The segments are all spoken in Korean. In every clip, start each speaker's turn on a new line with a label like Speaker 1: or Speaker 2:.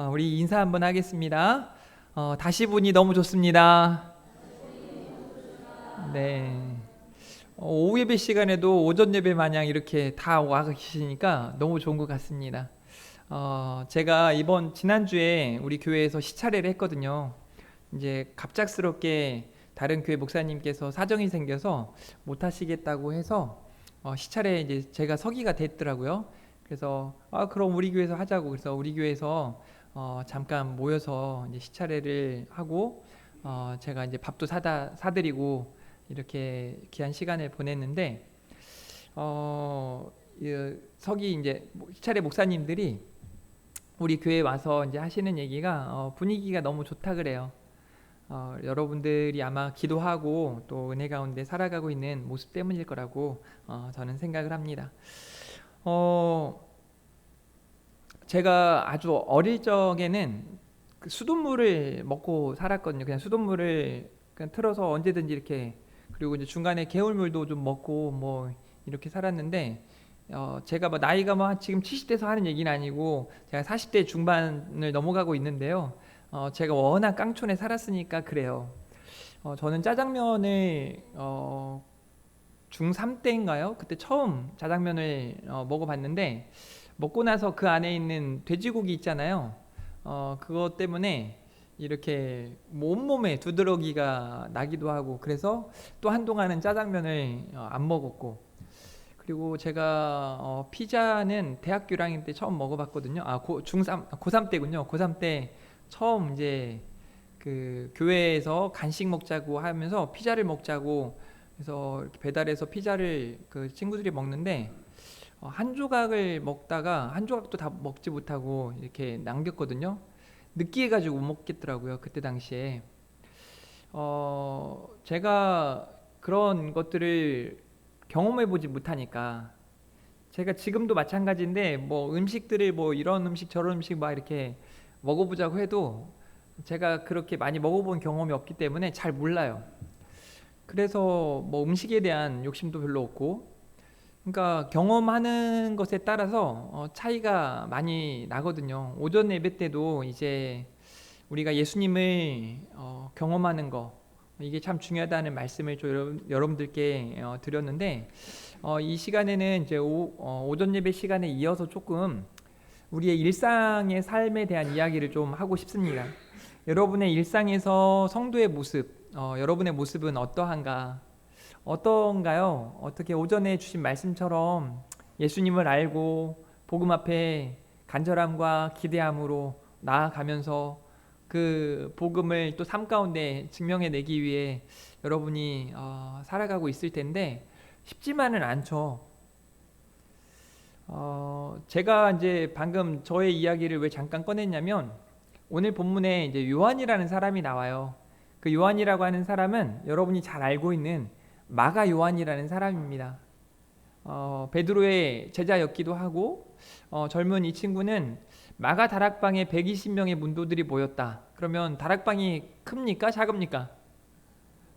Speaker 1: 우리 인사 한번 하겠습니다. 다시 보니 너무 좋습니다. 네. 오후 예배 시간에도 오전 예배 마냥 이렇게 다 와 계시니까 너무 좋은 것 같습니다. 제가 지난주에 우리 교회에서 시차례를 했거든요. 이제 갑작스럽게 다른 교회 목사님께서 사정이 생겨서 못 하시겠다고 해서 시차례에 이제 제가 서기가 됐더라고요. 그래서 그럼 우리 교회에서 하자고. 그래서 우리 교회에서 잠깐 모여서 이제 시차례를 하고 제가 이제 밥도 사드리고 이렇게 귀한 시간을 보냈는데 서기 이제 시차례 목사님들이 우리 교회에 와서 이제 하시는 얘기가 분위기가 너무 좋다 그래요. 여러분들이 아마 기도하고 또 은혜 가운데 살아가고 있는 모습 때문일 거라고 저는 생각을 합니다. 제가 아주 어릴 적에는 그 수돗물을 먹고 살았거든요. 그냥 수돗물을 그냥 틀어서 언제든지 이렇게, 그리고 이제 중간에 개울물도 좀 먹고 뭐 이렇게 살았는데 제가 뭐 나이가 뭐 지금 70대에서 하는 얘기는 아니고 제가 40대 중반을 넘어가고 있는데요. 제가 워낙 깡촌에 살았으니까 그래요. 저는 짜장면을 중3 때인가요? 그때 처음 짜장면을 먹어봤는데 먹고 나서 그 안에 있는 돼지고기 있잖아요. 그것 때문에 이렇게 온몸에 두드러기가 나기도 하고, 그래서 또 한동안은 짜장면을 안 먹었고, 그리고 제가 피자는 대학교 1학년 때 처음 먹어봤거든요. 고3 때군요. 고3 때 처음 이제 그 교회에서 간식 먹자고 하면서 피자를 먹자고 해서 이렇게 배달해서 피자를 그 친구들이 먹는데 한 조각을 먹다가 한 조각도 다 먹지 못하고 이렇게 남겼거든요. 느끼해가지고 못 먹겠더라고요. 그때 당시에. 제가 그런 것들을 경험해보지 못하니까, 제가 지금도 마찬가지인데 뭐 음식들을 뭐 이런 음식 저런 음식 막 이렇게 먹어보자고 해도 제가 그렇게 많이 먹어본 경험이 없기 때문에 잘 몰라요. 그래서 뭐 음식에 대한 욕심도 별로 없고, 그러니까 경험하는 것에 따라서 차이가 많이 나거든요. 오전 예배 때도 이제 우리가 예수님을 경험하는 거, 이게 참 중요하다는 말씀을 여러분들께 드렸는데 이 시간에는 이제 오전 예배 시간에 이어서 조금 우리의 일상의 삶에 대한 이야기를 좀 하고 싶습니다. 여러분의 일상에서 성도의 모습, 여러분의 모습은 어떤가요? 어떻게 오전에 주신 말씀처럼 예수님을 알고 복음 앞에 간절함과 기대함으로 나아가면서 그 복음을 또 삶 가운데 증명해내기 위해 여러분이 살아가고 있을 텐데 쉽지만은 않죠. 제가 이제 방금 저의 이야기를 왜 잠깐 꺼냈냐면, 오늘 본문에 이제 요한이라는 사람이 나와요. 그 요한이라고 하는 사람은 여러분이 잘 알고 있는 마가 요한이라는 사람입니다. 베드로의 제자였기도 하고, 젊은 이 친구는 마가 다락방에 120명의 문도들이 모였다. 그러면 다락방이 큽니까? 작습니까?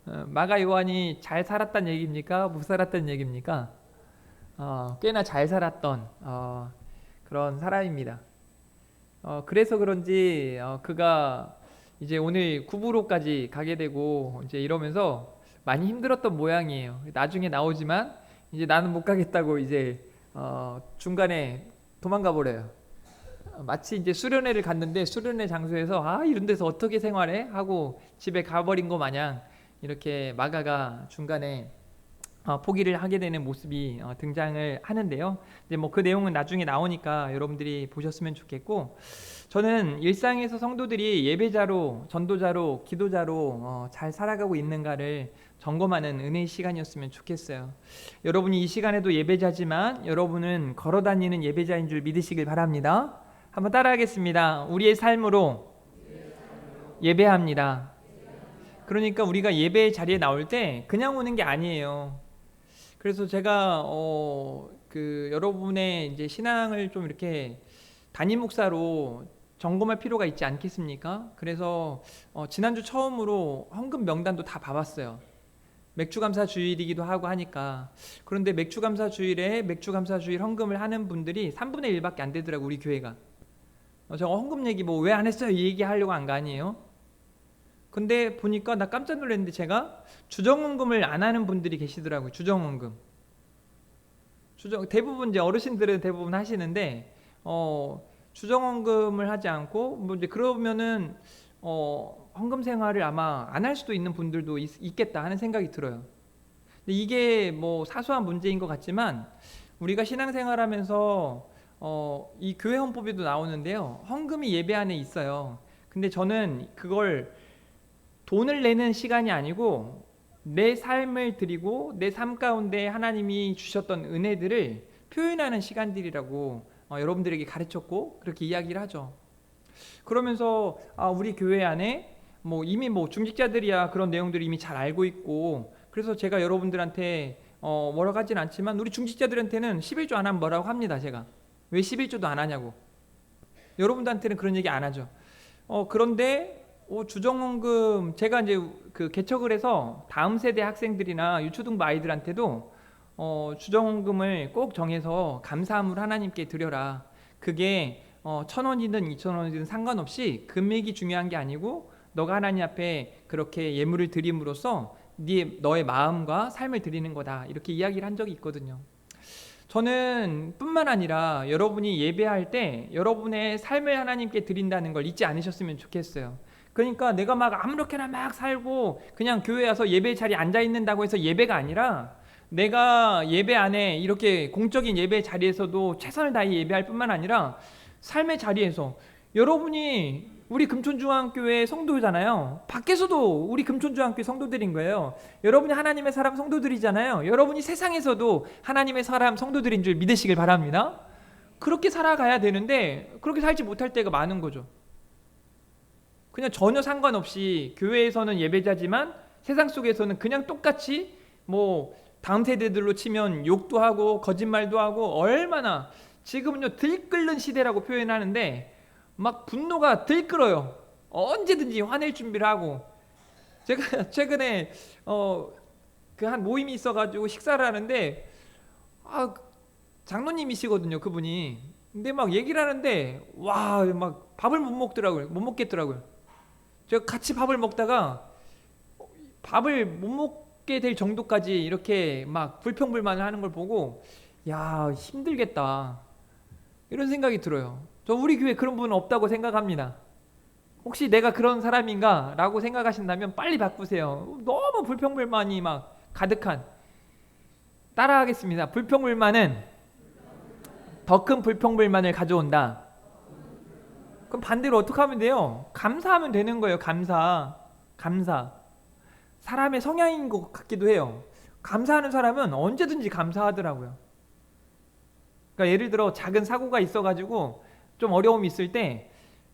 Speaker 1: 마가 요한이 잘 살았단 얘기입니까? 못 살았단 얘기입니까? 꽤나 잘 살았던 그런 사람입니다. 그래서 그런지 그가 이제 오늘 구부로까지 가게 되고 이제 이러면서 많이 힘들었던 모양이에요. 나중에 나오지만 이제 나는 못 가겠다고 이제 중간에 도망가 버려요. 마치 이제 수련회를 갔는데 수련회 장소에서 이런 데서 어떻게 생활해? 하고 집에 가버린 거 마냥 이렇게 마가가 중간에 포기를 하게 되는 모습이 등장을 하는데요. 이제 뭐 그 내용은 나중에 나오니까 여러분들이 보셨으면 좋겠고, 저는 일상에서 성도들이 예배자로, 전도자로, 기도자로 잘 살아가고 있는가를 점검하는 은혜의 시간이었으면 좋겠어요. 여러분이 이 시간에도 예배자지만 여러분은 걸어다니는 예배자인 줄 믿으시길 바랍니다. 한번 따라하겠습니다. 우리의 삶으로 예배합니다. 그러니까 우리가 예배 자리에 나올 때 그냥 오는 게 아니에요. 그래서 제가 여러분의 이제 신앙을 좀 이렇게 담임 목사로 점검할 필요가 있지 않겠습니까? 그래서 지난주 처음으로 헌금 명단도 다 봐봤어요. 맥주감사 주일이기도 하고 하니까. 그런데 맥주감사 주일에 맥주감사 주일 헌금을 하는 분들이 3분의 1밖에 안 되더라고, 우리 교회가. 제가 헌금 얘기 뭐 왜 안 했어요 이 얘기하려고 한 거 아니에요. 근데 보니까 나 깜짝 놀랐는데 제가 주정헌금을 안 하는 분들이 계시더라고요. 주정헌금. 대부분 이제 어르신들은 대부분 하시는데 주정헌금을 하지 않고 뭐 이제 그러면은 헌금 생활을 아마 안 할 수도 있는 분들도 있겠다 하는 생각이 들어요. 근데 이게 뭐 사소한 문제인 것 같지만 우리가 신앙생활하면서 이 교회 헌법에도 나오는데요. 헌금이 예배 안에 있어요. 근데 저는 그걸 돈을 내는 시간이 아니고 내 삶을 드리고 내 삶 가운데 하나님이 주셨던 은혜들을 표현하는 시간들이라고 여러분들에게 가르쳤고 그렇게 이야기를 하죠. 그러면서 우리 교회 안에 뭐 이미 뭐 중직자들이야 그런 내용들을 이미 잘 알고 있고 그래서 제가 여러분들한테 뭐라고 하진 않지만 우리 중직자들한테는 11조 안 하면 뭐라고 합니다. 제가 왜 11조도 안 하냐고. 여러분들한테는 그런 얘기 안 하죠. 그런데 주정헌금 제가 이제 그 개척을 해서 다음 세대 학생들이나 유초등부 아이들한테도 주정헌금을 꼭 정해서 감사함으로 하나님께 드려라. 그게 1,000원이든 2,000원이든 상관없이 금액이 중요한 게 아니고 너가 하나님 앞에 그렇게 예물을 드림으로써 너의 마음과 삶을 드리는 거다. 이렇게 이야기를 한 적이 있거든요. 저는 뿐만 아니라 여러분이 예배할 때 여러분의 삶을 하나님께 드린다는 걸 잊지 않으셨으면 좋겠어요. 그러니까 내가 막 아무렇게나 막 살고 그냥 교회 와서 예배 자리에 앉아 있는다고 해서 예배가 아니라 내가 예배 안에 이렇게 공적인 예배 자리에서도 최선을 다해 예배할 뿐만 아니라 삶의 자리에서 여러분이 우리 금촌중앙교회 성도잖아요. 밖에서도 우리 금촌중앙교회 성도들인 거예요. 여러분이 하나님의 사람 성도들이잖아요. 여러분이 세상에서도 하나님의 사람 성도들인 줄 믿으시길 바랍니다. 그렇게 살아가야 되는데 그렇게 살지 못할 때가 많은 거죠. 그냥 전혀 상관없이 교회에서는 예배자지만 세상 속에서는 그냥 똑같이 뭐 다음 세대들로 치면 욕도 하고 거짓말도 하고 얼마나 지금은요 들끓는 시대라고 표현하는데 막 분노가 들끓어요. 언제든지 화낼 준비를 하고 제가 최근에 그 한 모임이 있어가지고 식사를 하는데 장로님이시거든요 그분이. 근데 막 얘기를 하는데 와 막 밥을 못 먹겠더라고요. 제가 같이 밥을 먹다가 밥을 못 먹게 될 정도까지 이렇게 막 불평불만을 하는 걸 보고 야 힘들겠다 이런 생각이 들어요. 저 우리 교회 그런 분은 없다고 생각합니다. 혹시 내가 그런 사람인가 라고 생각하신다면 빨리 바꾸세요. 너무 불평불만이 막 가득한. 따라하겠습니다. 불평불만은 더 큰 불평불만을 가져온다. 그럼 반대로 어떻게 하면 돼요? 감사하면 되는 거예요. 감사. 사람의 성향인 것 같기도 해요. 감사하는 사람은 언제든지 감사하더라고요. 그러니까 예를 들어 작은 사고가 있어가지고 좀 어려움이 있을 때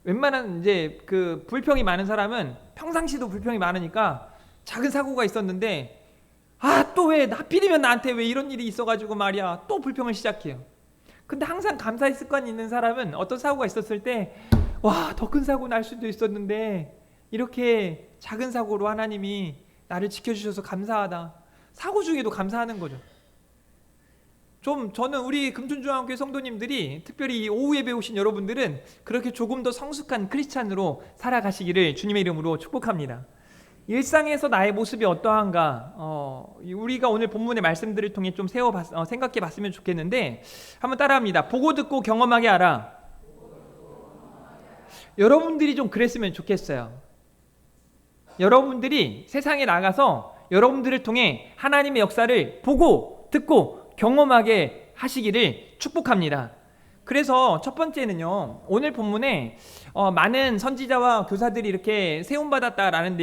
Speaker 1: 웬만한 이제 그 불평이 많은 사람은 평상시도 불평이 많으니까 작은 사고가 있었는데 또 왜 하필이면 나한테 왜 이런 일이 있어가지고 말이야 또 불평을 시작해요. 근데 항상 감사의 습관이 있는 사람은 어떤 사고가 있었을 때 와, 더 큰 사고 날 수도 있었는데 이렇게 작은 사고로 하나님이 나를 지켜주셔서 감사하다. 사고 중에도 감사하는 거죠. 저는 우리 금촌중앙교회 성도님들이 특별히 오후 예배 오신 여러분들은 그렇게 조금 더 성숙한 크리스찬으로 살아가시기를 주님의 이름으로 축복합니다. 일상에서 나의 모습이 어떠한가 우리가 오늘 본문의 말씀들을 통해 좀 생각해 봤으면 좋겠는데 한번 따라합니다. 보고 듣고 경험하게 하라. 여러분들이 좀 그랬으면 좋겠어요. 여러분들이 세상에 나가서 여러분들을 통해 하나님의 역사를 보고 듣고 경험하게 하시기를 축복합니다. 그래서 첫 번째는요, 오늘 본문에 많은 선지자와 교사들이 이렇게 세움받았다라는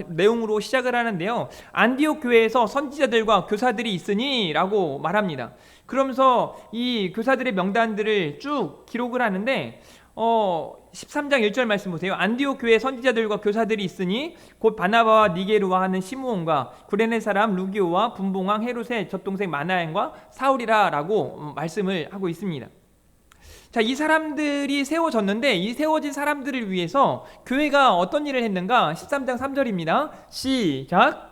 Speaker 1: 내용으로 시작을 하는데요. 안디옥 교회에서 선지자들과 교사들이 있으니 라고 말합니다. 그러면서 이 교사들의 명단들을 쭉 기록을 하는데 13장 1절 말씀 보세요. 안디옥 교회 선지자들과 교사들이 있으니 곧 바나바와 니게르와 하는 시므온과 구레네 사람 루기오와 분봉왕 헤롯의 젖동생 마나엔과 사울이라 라고 말씀을 하고 있습니다. 자, 이 사람들이 세워졌는데 이 세워진 사람들을 위해서 교회가 어떤 일을 했는가? 13장 3절입니다. 시작.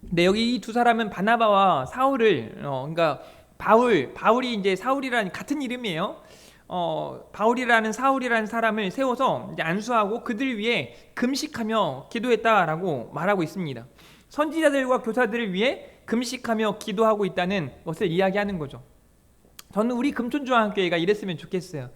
Speaker 1: 네, 여기 이 두 사람은 바나바와 사울을 그러니까 바울이 이제 사울이라는 같은 이름이에요. 바울이라는 사울이라는 사람을 세워서 이제 안수하고 그들 위해 금식하며 기도했다라고 말하고 있습니다. 선지자들과 교사들을 위해 금식하며 기도하고 있다는 것을 이야기하는 거죠. 저는 우리 금촌중앙교회가 이랬으면 좋겠어요.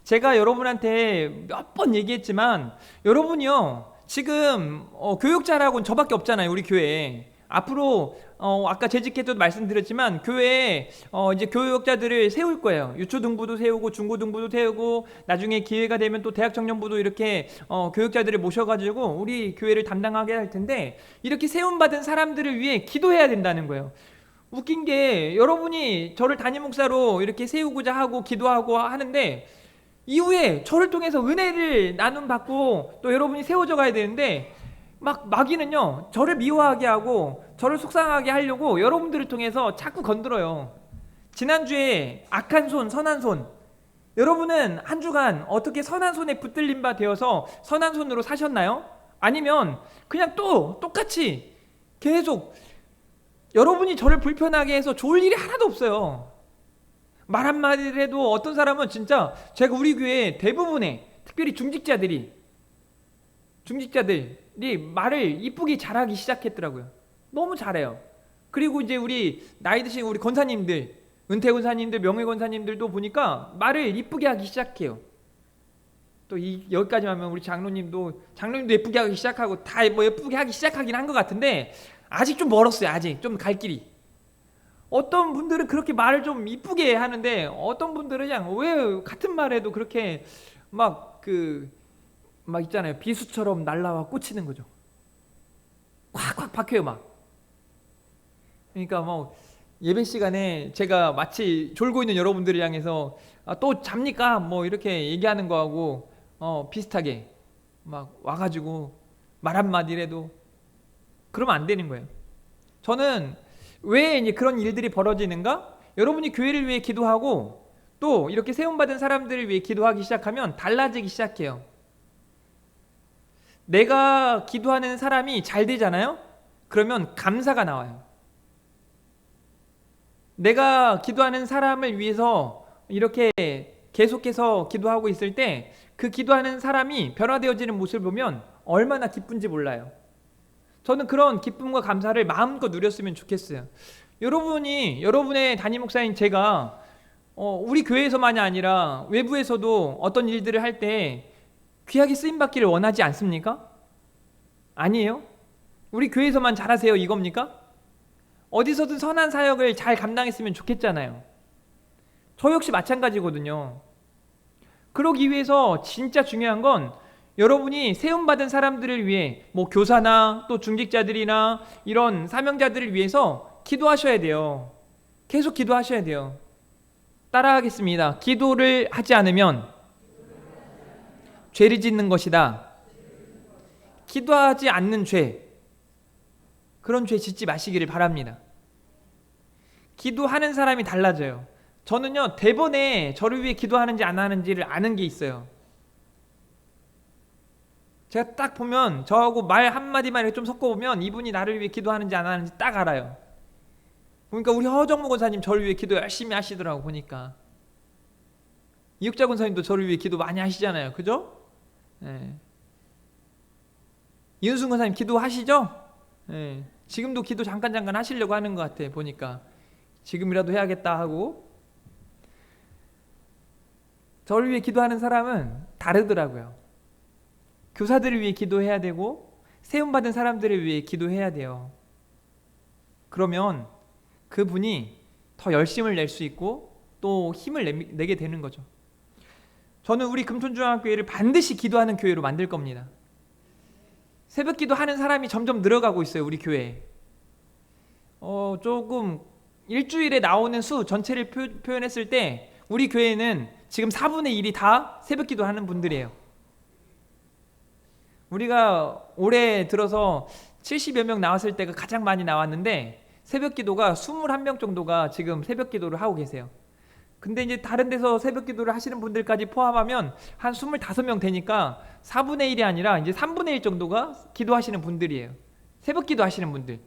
Speaker 1: 제가 여러분한테 몇 번 얘기했지만 여러분이요 지금 교육자라고는 저밖에 없잖아요. 우리 교회에 앞으로 아까 재직회도 말씀드렸지만 교회에 이제 교육자들을 세울 거예요. 유초등부도 세우고 중고등부도 세우고 나중에 기회가 되면 또 대학청년부도 이렇게 교육자들을 모셔가지고 우리 교회를 담당하게 할 텐데 이렇게 세움받은 사람들을 위해 기도해야 된다는 거예요. 웃긴 게 여러분이 저를 담임 목사로 이렇게 세우고자 하고 기도하고 하는데 이후에 저를 통해서 은혜를 나눔 받고 또 여러분이 세워져 가야 되는데 마귀는요 저를 미워하게 하고 저를 속상하게 하려고 여러분들을 통해서 자꾸 건드려요. 지난주에 악한 손 선한 손, 여러분은 한 주간 어떻게 선한 손에 붙들린 바 되어서 선한 손으로 사셨나요? 아니면 그냥 또 똑같이 계속 여러분이 저를 불편하게 해서 좋을 일이 하나도 없어요. 말 한마디를 해도 어떤 사람은 진짜 제가 우리 교회 대부분의 특별히 중직자들이 말을 이쁘게 잘하기 시작했더라고요. 너무 잘해요. 그리고 이제 우리 나이 드신 우리 권사님들, 은퇴 권사님들, 명예 권사님들도 보니까 말을 이쁘게 하기 시작해요. 또 여기까지 하면 우리 장로님도 예쁘게 하기 시작하고 다 뭐 예쁘게 하기 시작하긴 한 것 같은데 아직 좀 멀었어요. 아직 좀 갈 길이. 어떤 분들은 그렇게 말을 좀 이쁘게 하는데 어떤 분들은 그냥 왜 같은 말에도 그렇게 막 있잖아요. 비수처럼 날라와 꽂히는 거죠. 콱콱 박혀요 막. 그러니까 뭐 예배 시간에 제가 마치 졸고 있는 여러분들을 향해서 또 잡니까? 뭐 이렇게 얘기하는 거하고 비슷하게 막 와가지고 말 한마디라도 그러면 안 되는 거예요. 저는 왜 이제 그런 일들이 벌어지는가? 여러분이 교회를 위해 기도하고 또 이렇게 세움받은 사람들을 위해 기도하기 시작하면 달라지기 시작해요. 내가 기도하는 사람이 잘 되잖아요? 그러면 감사가 나와요. 내가 기도하는 사람을 위해서 이렇게 계속해서 기도하고 있을 때 그 기도하는 사람이 변화되어지는 모습을 보면 얼마나 기쁜지 몰라요. 저는 그런 기쁨과 감사를 마음껏 누렸으면 좋겠어요. 여러분의 담임 목사인 제가 우리 교회에서만이 아니라 외부에서도 어떤 일들을 할 때 귀하게 쓰임받기를 원하지 않습니까? 아니에요? 우리 교회에서만 잘하세요 이겁니까? 어디서든 선한 사역을 잘 감당했으면 좋겠잖아요. 저 역시 마찬가지거든요. 그러기 위해서 진짜 중요한 건 여러분이 세움받은 사람들을 위해 뭐 교사나 또 중직자들이나 이런 사명자들을 위해서 기도하셔야 돼요. 계속 기도하셔야 돼요. 따라하겠습니다. 기도를 하지 않으면 죄를 짓는 것이다. 기도하지 않는 죄, 그런 죄 짓지 마시기를 바랍니다. 기도하는 사람이 달라져요. 저는요 대번에 저를 위해 기도하는지 안 하는지를 아는 게 있어요. 제가 딱 보면 저하고 말 한마디만 이렇게 좀 섞어보면 이분이 나를 위해 기도하는지 안 하는지 딱 알아요. 그러니까 우리 허정무 권사님 저를 위해 기도 열심히 하시더라고 보니까. 이육자 권사님도 저를 위해 기도 많이 하시잖아요. 그죠? 네. 이은순 권사님 기도하시죠? 네. 지금도 기도 잠깐 하시려고 하는 것 같아 보니까. 지금이라도 해야겠다 하고. 저를 위해 기도하는 사람은 다르더라고요. 교사들을 위해 기도해야 되고 세움받은 사람들을 위해 기도해야 돼요. 그러면 그분이 더 열심을 낼 수 있고 또 힘을 내게 되는 거죠. 저는 우리 금촌중앙교회를 반드시 기도하는 교회로 만들 겁니다. 새벽 기도하는 사람이 점점 늘어가고 있어요. 우리 교회에. 조금 일주일에 나오는 수 전체를 표현했을 때 우리 교회는 지금 4분의 1이 다 새벽 기도하는 분들이에요. 우리가 올해 들어서 70여 명 나왔을 때가 가장 많이 나왔는데 새벽 기도가 21명 정도가 지금 새벽 기도를 하고 계세요. 근데 이제 다른 데서 새벽 기도를 하시는 분들까지 포함하면 한 25명 되니까 4분의 1이 아니라 이제 3분의 1 정도가 기도하시는 분들이에요. 새벽 기도 하시는 분들.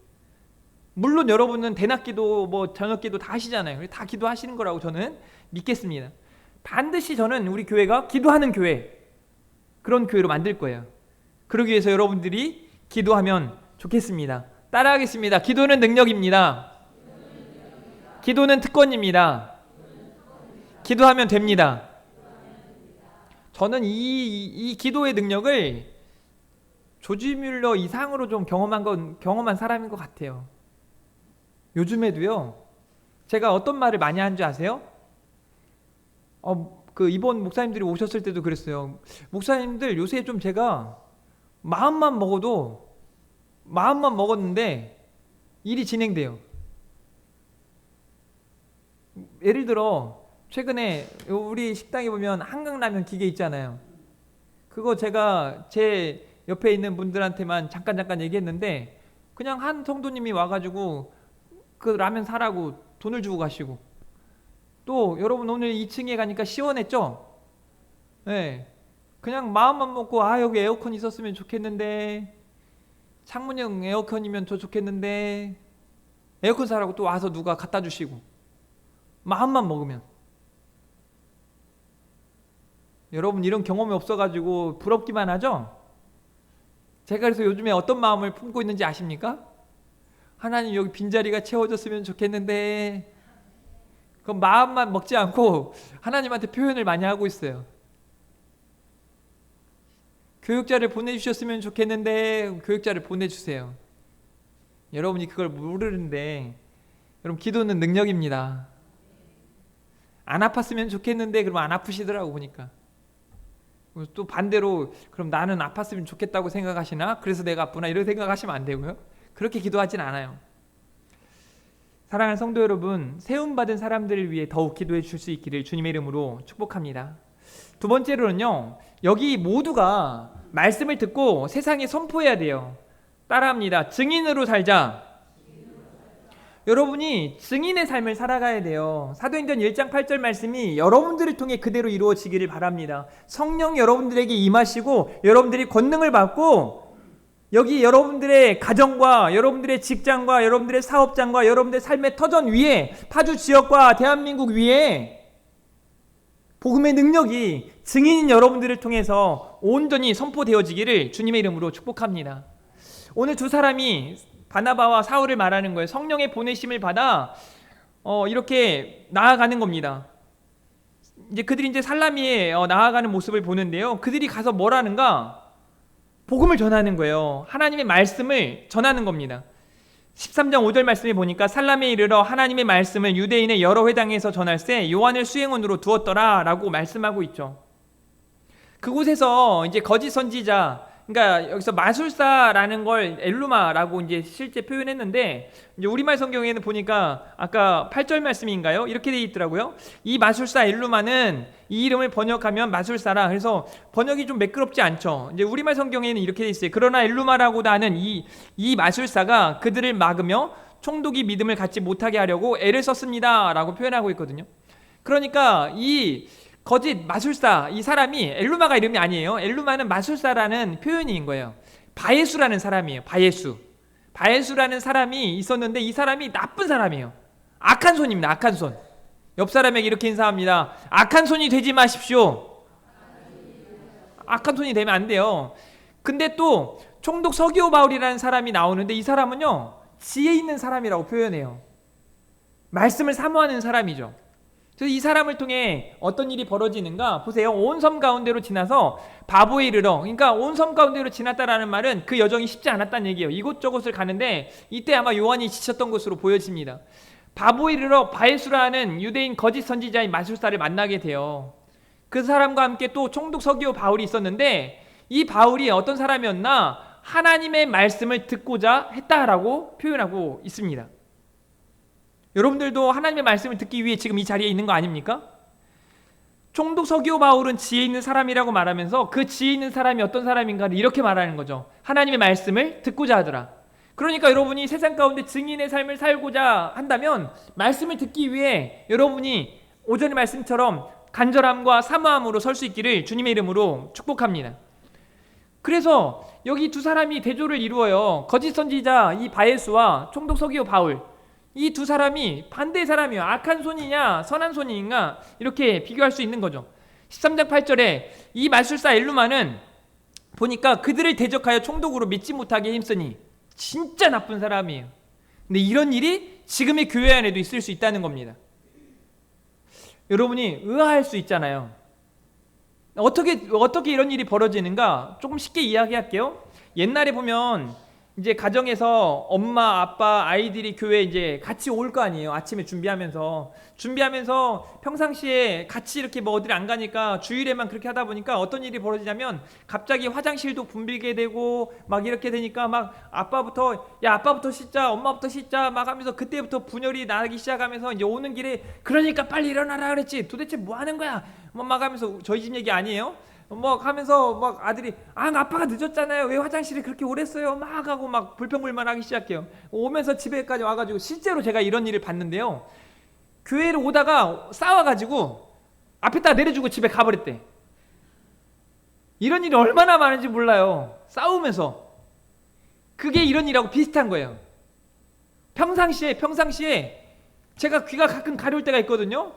Speaker 1: 물론 여러분은 대낮기도 뭐 저녁기도 다 하시잖아요. 다 기도하시는 거라고 저는 믿겠습니다. 반드시 저는 우리 교회가 기도하는 교회, 그런 교회로 만들 거예요. 그러기 위해서 여러분들이 기도하면 좋겠습니다. 따라하겠습니다. 기도는 능력입니다. 기도는 특권입니다. 기도하면 됩니다. 저는 이 기도의 능력을 조지 뮬러 이상으로 좀 경험한 사람인 것 같아요. 요즘에도요. 제가 어떤 말을 많이 한 줄 아세요? 이번 목사님들이 오셨을 때도 그랬어요. 목사님들 요새 좀 제가 마음만 먹었는데 일이 진행돼요. 예를 들어 최근에 우리 식당에 보면 한강라면 기계 있잖아요. 그거 제가 제 옆에 있는 분들한테만 잠깐 얘기했는데 그냥 한 성도님이 와가지고 그 라면 사라고 돈을 주고 가시고, 또 여러분 오늘 2층에 가니까 시원했죠? 네. 그냥 마음만 먹고 여기 에어컨 있었으면 좋겠는데, 창문형 에어컨이면 더 좋겠는데, 에어컨 사라고 또 와서 누가 갖다 주시고, 마음만 먹으면. 여러분 이런 경험이 없어가지고 부럽기만 하죠? 제가 그래서 요즘에 어떤 마음을 품고 있는지 아십니까? 하나님 여기 빈자리가 채워졌으면 좋겠는데, 그 마음만 먹지 않고 하나님한테 표현을 많이 하고 있어요. 교육자를 보내주셨으면 좋겠는데 교육자를 보내주세요. 여러분이 그걸 모르는데, 여러분 기도는 능력입니다. 안 아팠으면 좋겠는데 그러면 안 아프시더라고 보니까. 또 반대로 그럼 나는 아팠으면 좋겠다고 생각하시나? 그래서 내가 아프나? 이런 생각하시면 안 되고요. 그렇게 기도하진 않아요. 사랑하는 성도 여러분, 세움받은 사람들을 위해 더욱 기도해 주실 수 있기를 주님의 이름으로 축복합니다. 두 번째로는요, 여기 모두가 말씀을 듣고 세상에 선포해야 돼요. 따라합니다. 증인으로 살자. 여러분이 증인의 삶을 살아가야 돼요. 사도행전 1장 8절 말씀이 여러분들을 통해 그대로 이루어지기를 바랍니다. 성령이 여러분들에게 임하시고 여러분들이 권능을 받고, 여기 여러분들의 가정과 여러분들의 직장과 여러분들의 사업장과 여러분들의 삶의 터전 위에, 파주 지역과 대한민국 위에 복음의 능력이 증인인 여러분들을 통해서 온전히 선포되어지기를 주님의 이름으로 축복합니다. 오늘 두 사람이 바나바와 사울을 말하는 거예요. 성령의 보내심을 받아 이렇게 나아가는 겁니다. 이제 그들이 이제 살라미에 나아가는 모습을 보는데요. 그들이 가서 뭘 하는가? 복음을 전하는 거예요. 하나님의 말씀을 전하는 겁니다. 13장 5절 말씀에 보니까 살라미에 이르러 하나님의 말씀을 유대인의 여러 회당에서 전할세 요한을 수행원으로 두었더라 라고 말씀하고 있죠. 그곳에서 이제 거짓 선지자, 그러니까 여기서 마술사라는 걸 엘루마라고 이제 실제 표현했는데, 이제 우리말 성경에는 보니까 아까 8절 말씀인가요? 이렇게 돼 있더라고요. 이 마술사 엘루마는 이 이름을 번역하면 마술사라. 그래서 번역이 좀 매끄럽지 않죠. 이제 우리말 성경에는 이렇게 돼 있어요. 그러나 엘루마라고 하는 이 마술사가 그들을 막으며 총독이 믿음을 갖지 못하게 하려고 애를 썼습니다라고 표현하고 있거든요. 그러니까 이 거짓 마술사, 이 사람이 엘루마가 이름이 아니에요. 엘루마는 마술사라는 표현인 거예요. 바예수라는 사람이에요. 바예수라는 사람이 있었는데 이 사람이 나쁜 사람이에요. 악한 손입니다. 악한 손. 옆 사람에게 이렇게 인사합니다. 악한 손이 되지 마십시오. 악한 손이 되면 안 돼요. 근데 또 총독 서기오 바울이라는 사람이 나오는데 이 사람은요, 지혜 있는 사람이라고 표현해요. 말씀을 사모하는 사람이죠. 그래서 이 사람을 통해 어떤 일이 벌어지는가 보세요. 온 섬 가운데로 지나서 바보에 이르러, 그러니까 온 섬 가운데로 지났다라는 말은 그 여정이 쉽지 않았다는 얘기예요. 이곳저곳을 가는데 이때 아마 요한이 지쳤던 것으로 보여집니다. 바보에 이르러 바예수라는 유대인 거짓 선지자인 마술사를 만나게 돼요. 그 사람과 함께 또 총독 서기오 바울이 있었는데, 이 바울이 어떤 사람이었나? 하나님의 말씀을 듣고자 했다라고 표현하고 있습니다. 여러분들도 하나님의 말씀을 듣기 위해 지금 이 자리에 있는 거 아닙니까? 총독 서기오 바울은 지혜 있는 사람이라고 말하면서 그 지혜 있는 사람이 어떤 사람인가를 이렇게 말하는 거죠. 하나님의 말씀을 듣고자 하더라. 그러니까 여러분이 세상 가운데 증인의 삶을 살고자 한다면 말씀을 듣기 위해 여러분이 오전의 말씀처럼 간절함과 사모함으로 설 수 있기를 주님의 이름으로 축복합니다. 그래서 여기 두 사람이 대조를 이루어요. 거짓 선지자 이 바예수와 총독 서기오 바울, 이 두 사람이 반대의 사람이요. 악한 손이냐 선한 손이냐 이렇게 비교할 수 있는 거죠. 13장 8절에 이 마술사 엘루마는 보니까 그들을 대적하여 총독으로 믿지 못하게 힘쓰니 진짜 나쁜 사람이에요. 근데 이런 일이 지금의 교회 안에도 있을 수 있다는 겁니다. 여러분이 의아할 수 있잖아요. 어떻게 이런 일이 벌어지는가? 조금 쉽게 이야기할게요. 옛날에 보면 이제 가정에서 엄마, 아빠, 아이들이 교회에 이제 같이 올 거 아니에요. 아침에 준비하면서 평상시에 같이 이렇게 뭐 어디를 안 가니까 주일에만 그렇게 하다 보니까 어떤 일이 벌어지냐면 갑자기 화장실도 붐비게 되고 막 이렇게 되니까 막 아빠부터 씻자, 엄마부터 씻자 막 하면서 그때부터 분열이 나기 시작하면서 이제 오는 길에 그러니까 빨리 일어나라 그랬지. 도대체 뭐 하는 거야? 막 하면서 저희 집 얘기 아니에요? 막 하면서 막 아들이 아빠가 늦었잖아요. 왜 화장실에 그렇게 오래 써요? 막 하고 막 불평불만하기 시작해요. 오면서 집에까지 와가지고 실제로 제가 이런 일을 봤는데요. 교회를 오다가 싸워가지고 앞에다 내려주고 집에 가버렸대. 이런 일이 얼마나 많은지 몰라요. 싸우면서. 그게 이런 일하고 비슷한 거예요. 평상시에 제가 귀가 가끔 가려울 때가 있거든요.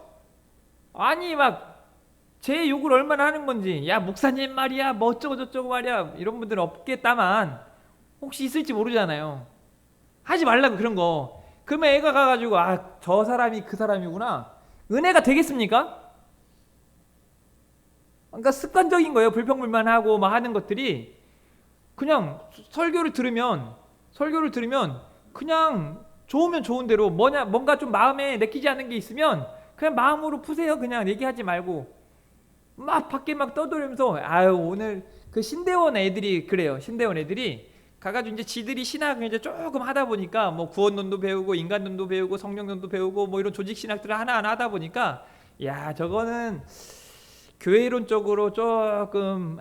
Speaker 1: 아니 막 제 욕을 얼마나 하는 건지, 야 목사님 말이야 뭐 어쩌고 저쩌고 말이야, 이런 분들은 없겠다만 혹시 있을지 모르잖아요. 하지 말라고 그런 거. 그러면 애가 가가지고 저 사람이 그 사람이구나, 은혜가 되겠습니까? 그러니까 습관적인 거예요. 불평불만하고 막 하는 것들이. 그냥 설교를 들으면 그냥 좋으면 좋은 대로 뭔가 좀 마음에 내키지 않는 게 있으면 그냥 마음으로 푸세요. 그냥 얘기하지 말고. 막 밖에 막 떠돌면서 오늘 그 신대원 애들이 그래요. 신대원 애들이 가가지고 이제 지들이 신학을 이제 조금 하다 보니까 뭐 구원론도 배우고 인간론도 배우고 성령론도 배우고 뭐 이런 조직 신학들을 하나하나 하다 보니까 저거는 교회론적으로 조금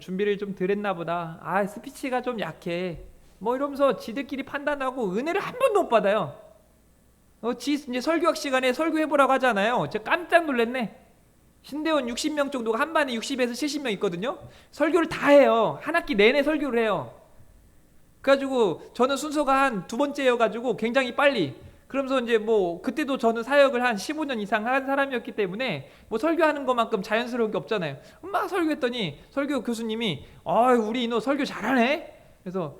Speaker 1: 준비를 좀 덜 했나 보다. 스피치가 좀 약해. 뭐 이러면서 지들끼리 판단하고 은혜를 한 번도 못 받아요. 이제 설교학 시간에 설교해보라고 하잖아요. 제가 깜짝 놀랐네. 신대원 60명 정도가 한 반에 60에서 70명 있거든요. 설교를 다 해요. 한 학기 내내 설교를 해요. 그래가지고 저는 순서가 한 두 번째여가지고 굉장히 빨리, 그러면서 이제 뭐 그때도 저는 사역을 한 15년 이상 한 사람이었기 때문에 뭐 설교하는 것만큼 자연스러운 게 없잖아요. 막 설교했더니 설교 교수님이 우리 이노 설교 잘하네. 그래서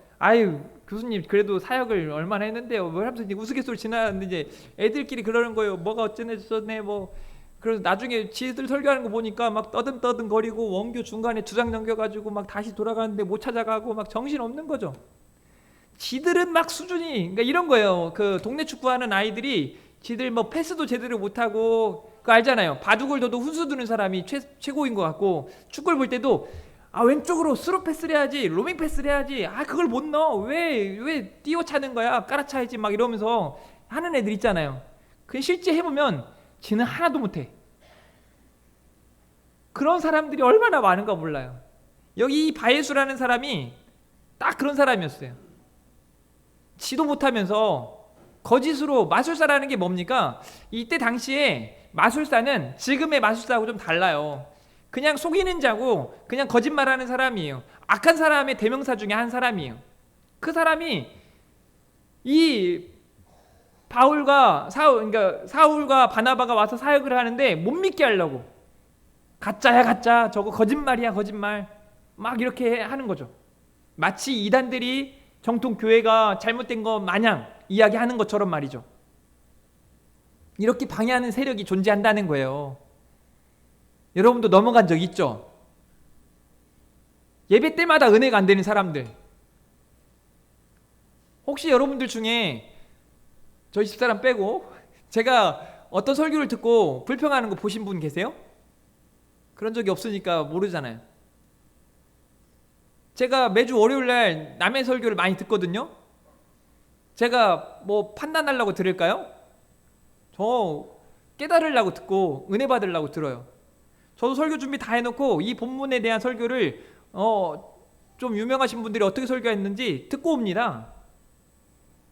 Speaker 1: 교수님 그래도 사역을 얼마나 했는데요 뭐 하면서 이제 우스갯소리 지나갔는데 이제 애들끼리 그러는 거예요. 뭐가 어쩌네 저쩌네 뭐. 그래서 나중에 지들 설교하는 거 보니까 막 떠듬떠듬 거리고 원교 중간에 두 장 넘겨가지고 막 다시 돌아가는데 못 찾아가고 막 정신 없는 거죠. 지들은 막 수준이, 그러니까 이런 거예요. 그 동네 축구하는 아이들이 지들 뭐 패스도 제대로 못하고, 그거 알잖아요. 바둑을 둬도 훈수 두는 사람이 최고인 것 같고, 축구를 볼 때도 왼쪽으로 스루 패스를 해야지, 로밍 패스를 해야지, 그걸 못 넣어, 왜 띄워 차는 거야, 깔아차야지 막 이러면서 하는 애들 있잖아요. 그 실제 해보면 지는 하나도 못해. 그런 사람들이 얼마나 많은가 몰라요. 여기 이 바예수라는 사람이 딱 그런 사람이었어요. 지도 못하면서 거짓으로, 마술사라는 게 뭡니까? 이때 당시에 마술사는 지금의 마술사하고 좀 달라요. 그냥 속이는 자고 그냥 거짓말하는 사람이에요. 악한 사람의 대명사 중에 한 사람이에요. 그 사람이 이 그러니까 사울과 바나바가 와서 사역을 하는데 못 믿게 하려고, 가짜야 가짜, 저거 거짓말이야 거짓말, 막 이렇게 하는 거죠. 마치 이단들이 정통 교회가 잘못된 것 마냥 이야기하는 것처럼 말이죠. 이렇게 방해하는 세력이 존재한다는 거예요. 여러분도 넘어간 적 있죠? 예배 때마다 은혜가 안 되는 사람들. 혹시 여러분들 중에 저희 집사람 빼고 제가 어떤 설교를 듣고 불평하는 거 보신 분 계세요? 그런 적이 없으니까 모르잖아요. 제가 매주 월요일날 남의 설교를 많이 듣거든요. 제가 뭐 판단하려고 들을까요? 저 깨달으려고 듣고 은혜 받으려고 들어요. 저도 설교 준비 다 해놓고 이 본문에 대한 설교를 좀 유명하신 분들이 어떻게 설교했는지 듣고 옵니다.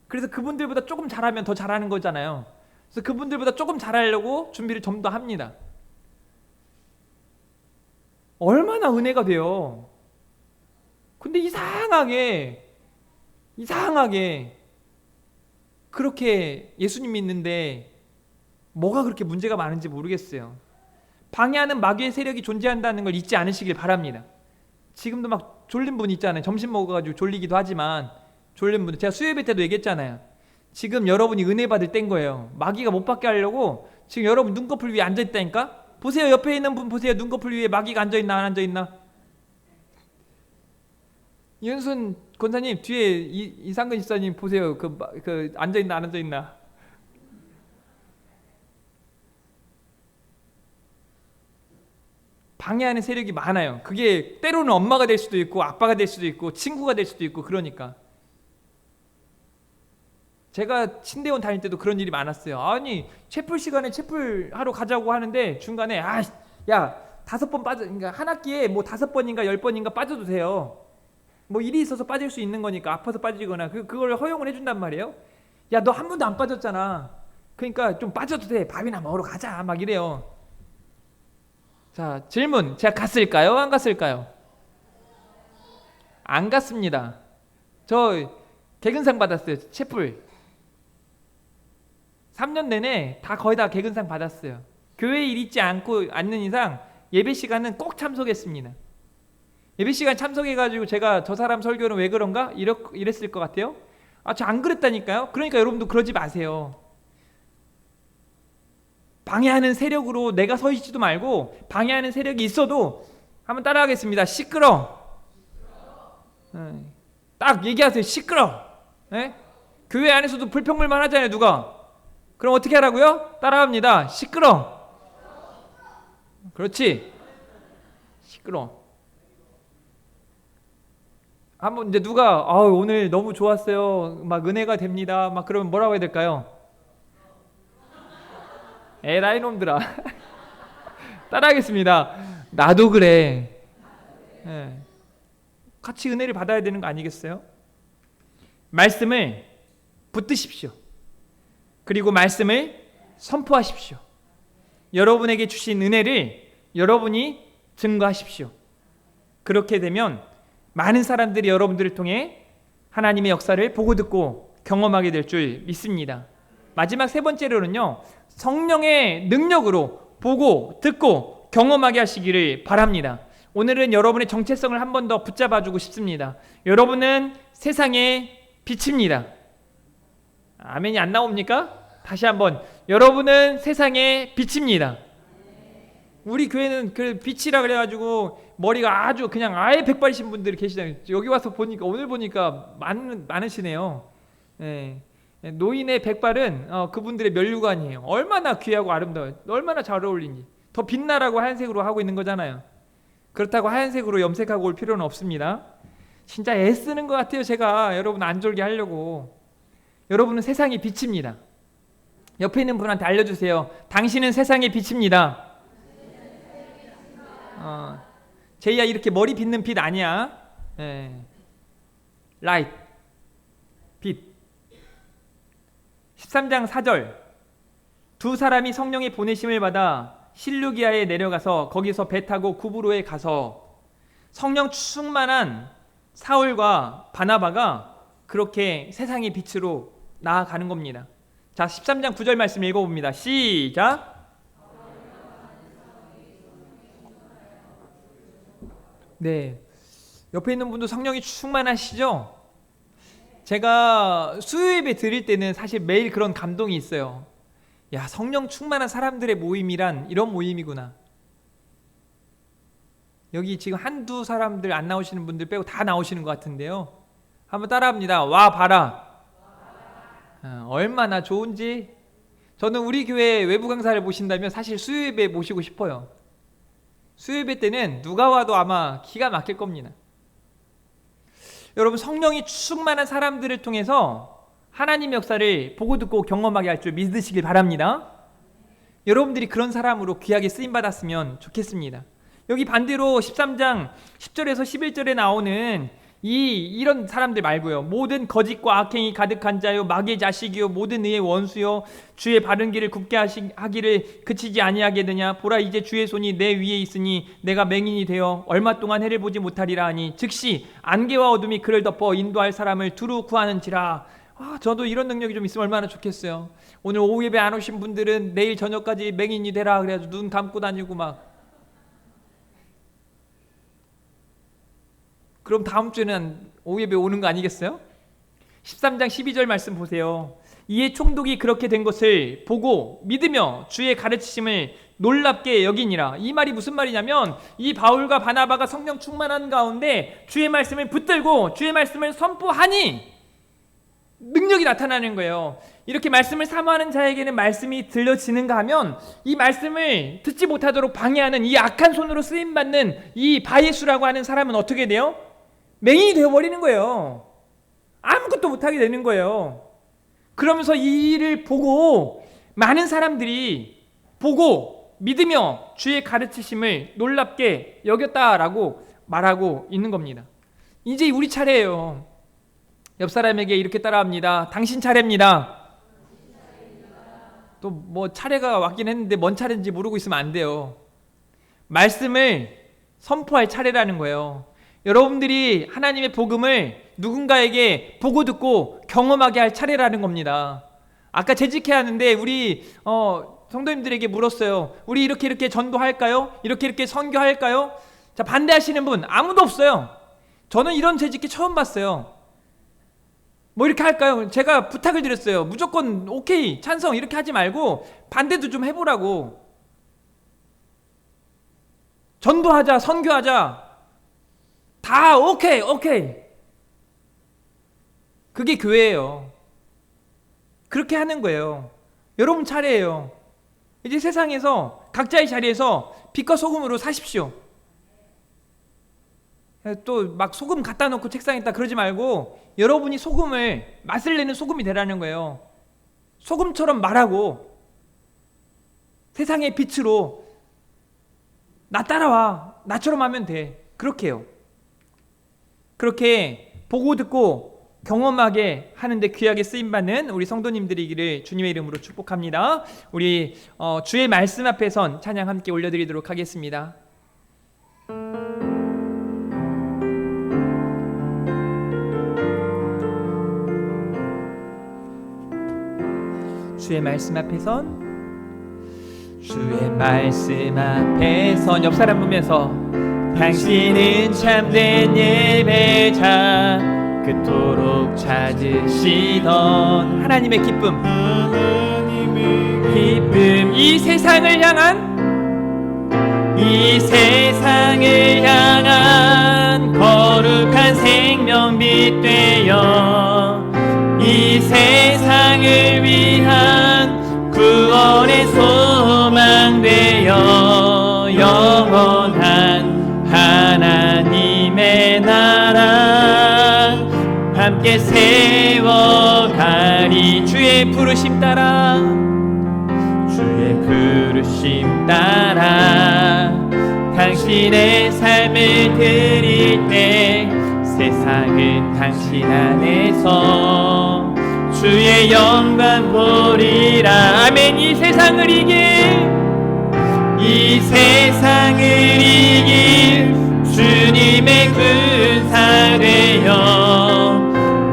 Speaker 1: 그래서 그분들보다 조금 잘하면 더 잘하는 거잖아요. 그래서 그분들보다 조금 잘하려고 준비를 좀 더 합니다. 얼마나 은혜가 돼요. 근데 이상하게 그렇게 예수님 믿는데 뭐가 그렇게 문제가 많은지 모르겠어요. 방해하는 마귀의 세력이 존재한다는 걸 잊지 않으시길 바랍니다. 지금도 막 졸린 분 있잖아요. 점심 먹어가지고 졸리기도 하지만 졸린 분들, 제가 수요예배 때도 얘기했잖아요. 지금 여러분이 은혜 받을 때인 거예요. 마귀가 못 받게 하려고 지금 여러분 눈꺼풀 위에 앉아있다니까. 보세요, 옆에 있는 분 보세요. 눈꺼풀 위에 마귀가 앉아있나 안 앉아있나. 이은순 권사님 뒤에 이상근 집사님 보세요. 그 앉아있나 안 앉아있나. 방해하는 세력이 많아요. 그게 때로는 엄마가 될 수도 있고 아빠가 될 수도 있고 친구가 될 수도 있고. 그러니까 제가 신대원 다닐 때도 그런 일이 많았어요. 아니 채플 시간에 채플 하러 가자고 하는데 중간에 야 5번 빠져, 그러니까 한 학기에 뭐 5번인가 10번인가 빠져도 돼요. 뭐 일이 있어서 빠질 수 있는 거니까, 아파서 빠지거나 그걸 허용을 해준단 말이에요. 야 너 한 번도 안 빠졌잖아. 그러니까 좀 빠져도 돼. 밥이나 먹으러 가자 막 이래요. 자, 질문. 제가 갔을까요? 안 갔을까요? 안 갔습니다. 저 개근상 받았어요. 채플 3년 내내 다 거의 다 개근상 받았어요. 교회에 일 있지 않는 이상 예배 시간은 꼭 참석했습니다. 예배 시간 참석해가지고 제가 저 사람 설교는 왜 그런가? 이랬을 것 같아요. 저 안 그랬다니까요. 그러니까 여러분도 그러지 마세요. 방해하는 세력으로 내가 서 있지도 말고, 방해하는 세력이 있어도 한번 따라하겠습니다. 시끄러. 딱 얘기하세요. 시끄러. 네? 교회 안에서도 불평불만 하잖아요. 누가? 그럼 어떻게 하라고요? 따라합니다. 시끄러. 그렇지. 시끄러. 한번 이제 누가 오늘 너무 좋았어요. 막 은혜가 됩니다. 막 그러면 뭐라고 해야 될까요? 에라이 놈들아. 따라하겠습니다. 나도 그래. 네. 같이 은혜를 받아야 되는 거 아니겠어요? 말씀을 붙드십시오. 그리고 말씀을 선포하십시오. 여러분에게 주신 은혜를 여러분이 증거하십시오. 그렇게 되면 많은 사람들이 여러분들을 통해 하나님의 역사를 보고 듣고 경험하게 될 줄 믿습니다. 마지막 3번째로는요, 성령의 능력으로 보고 듣고 경험하게 하시기를 바랍니다. 오늘은 여러분의 정체성을 한 번 더 붙잡아주고 싶습니다. 여러분은 세상의 빛입니다. 아멘이 안 나옵니까? 다시 한번, 여러분은 세상의 빛입니다. 우리 교회는 그 빛이라 그래가지고 머리가 아주 그냥 아예 백발이신 분들이 계시잖아요. 여기 와서 보니까, 오늘 보니까 많으시네요. 네. 노인의 백발은 그분들의 면류관이에요. 얼마나 귀하고 아름다워요. 얼마나 잘 어울리니. 더 빛나라고 하얀색으로 하고 있는 거잖아요. 그렇다고 하얀색으로 염색하고 올 필요는 없습니다. 진짜 애쓰는 것 같아요. 제가 여러분 안 졸게 하려고. 여러분은 세상의 빛입니다. 옆에 있는 분한테 알려주세요. 당신은 세상의 빛입니다. 제이야, 이렇게 머리 빗는 빛 아니야. 라이트, 빛. 13장 4절, 두 사람이 성령의 보내심을 받아 실루기아에 내려가서 거기서 배 타고 구브로에 가서, 성령 충만한 사울과 바나바가 그렇게 세상의 빛으로 나아가는 겁니다. 자, 13장 9절 말씀 읽어봅니다. 시작. 네, 옆에 있는 분도 성령이 충만하시죠? 제가 수요예배 드릴 때는 사실 매일 그런 감동이 있어요. 야, 성령 충만한 사람들의 모임이란 이런 모임이구나. 여기 지금 한두 사람들 안 나오시는 분들 빼고 다 나오시는 것 같은데요. 한번 따라합니다. 와 봐라. 얼마나 좋은지. 저는 우리 교회 외부 강사를 모신다면 사실 수요예배 모시고 싶어요. 수요예배 때는 누가 와도 아마 기가 막힐 겁니다. 여러분, 성령이 충만한 사람들을 통해서 하나님의 역사를 보고 듣고 경험하게 할 줄 믿으시길 바랍니다. 여러분들이 그런 사람으로 귀하게 쓰임받았으면 좋겠습니다. 여기 반대로 13장 10절에서 11절에 나오는 이런 사람들 말고요. 모든 거짓과 악행이 가득한 자요, 마귀의 자식이요, 모든 의의 원수요, 주의 바른 길을 굽게 하기를 그치지 아니하겠느냐. 보라, 이제 주의 손이 내 위에 있으니 내가 맹인이 되어 얼마 동안 해를 보지 못하리라 하니, 즉시 안개와 어둠이 그를 덮어 인도할 사람을 두루 구하는지라. 저도 이런 능력이 좀 있으면 얼마나 좋겠어요. 오늘 오후 예배 안 오신 분들은 내일 저녁까지 맹인이 되라 그래가지고 눈 감고 다니고 막. 그럼 다음 주에는 오후 예배 오는 거 아니겠어요? 13장 12절 말씀 보세요. 이에 총독이 그렇게 된 것을 보고 믿으며 주의 가르치심을 놀랍게 여기니라. 이 말이 무슨 말이냐면, 이 바울과 바나바가 성령 충만한 가운데 주의 말씀을 붙들고 주의 말씀을 선포하니 능력이 나타나는 거예요. 이렇게 말씀을 사모하는 자에게는 말씀이 들려지는가 하면, 이 말씀을 듣지 못하도록 방해하는 이 악한 손으로 쓰임받는 이 바예수라고 하는 사람은 어떻게 돼요? 맹인이 되어버리는 거예요. 아무것도 못하게 되는 거예요. 그러면서 이 일을 보고 많은 사람들이 보고 믿으며 주의 가르치심을 놀랍게 여겼다라고 말하고 있는 겁니다. 이제 우리 차례예요. 옆 사람에게 이렇게 따라합니다. 당신 차례입니다. 또 뭐 차례가 왔긴 했는데 뭔 차례인지 모르고 있으면 안 돼요. 말씀을 선포할 차례라는 거예요. 여러분들이 하나님의 복음을 누군가에게 보고 듣고 경험하게 할 차례라는 겁니다. 아까 재직해야 하는데 우리 성도님들에게 물었어요. 우리 이렇게 전도할까요? 이렇게 선교할까요? 자, 반대하시는 분 아무도 없어요. 저는 이런 재직기 처음 봤어요. 뭐 이렇게 할까요? 제가 부탁을 드렸어요. 무조건 오케이, 찬성 이렇게 하지 말고 반대도 좀 해보라고. 전도하자, 선교하자, 다 오케이. 그게 교회예요. 그렇게 하는 거예요. 여러분 차례예요. 이제 세상에서 각자의 자리에서 빛과 소금으로 사십시오. 또 막 소금 갖다 놓고 책상에다 그러지 말고, 여러분이 소금을 맛을 내는 소금이 되라는 거예요. 소금처럼 말하고 세상의 빛으로 나 따라와, 나처럼 하면 돼. 그렇게 해요. 그렇게 보고 듣고 경험하게 하는데 귀하게 쓰임받는 우리 성도님들이기를 주님의 이름으로 축복합니다. 우리 주의 말씀 앞에 선 찬양 함께 올려드리도록 하겠습니다. 주의 말씀 앞에 선, 주의 말씀 앞에 선, 옆 사람 보면서 당신은 참된 예배자, 그토록 찾으시던 하나님의 기쁨, 이 세상을 향한 거룩한 생명빛 되어 이 세상을 위한 구원의 소망 되어 영원한 하나님의 나라 함께 세워가리. 주의 부르심 따라 당신의 삶을 드릴 때 세상은 당신 안에서 주의 영광 보리라. 아멘. 이 세상을 이길 주님의 군사 되어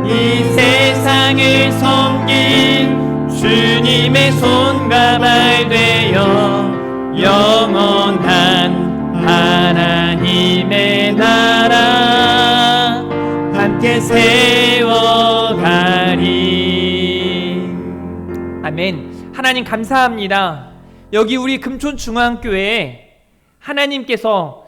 Speaker 1: 이 세상을 섬길 주님의 손과 발 되어 영원한 하나님의 나라 함께 세워가리. 아멘. 하나님 감사합니다. 여기 우리 금촌중앙교회에 하나님께서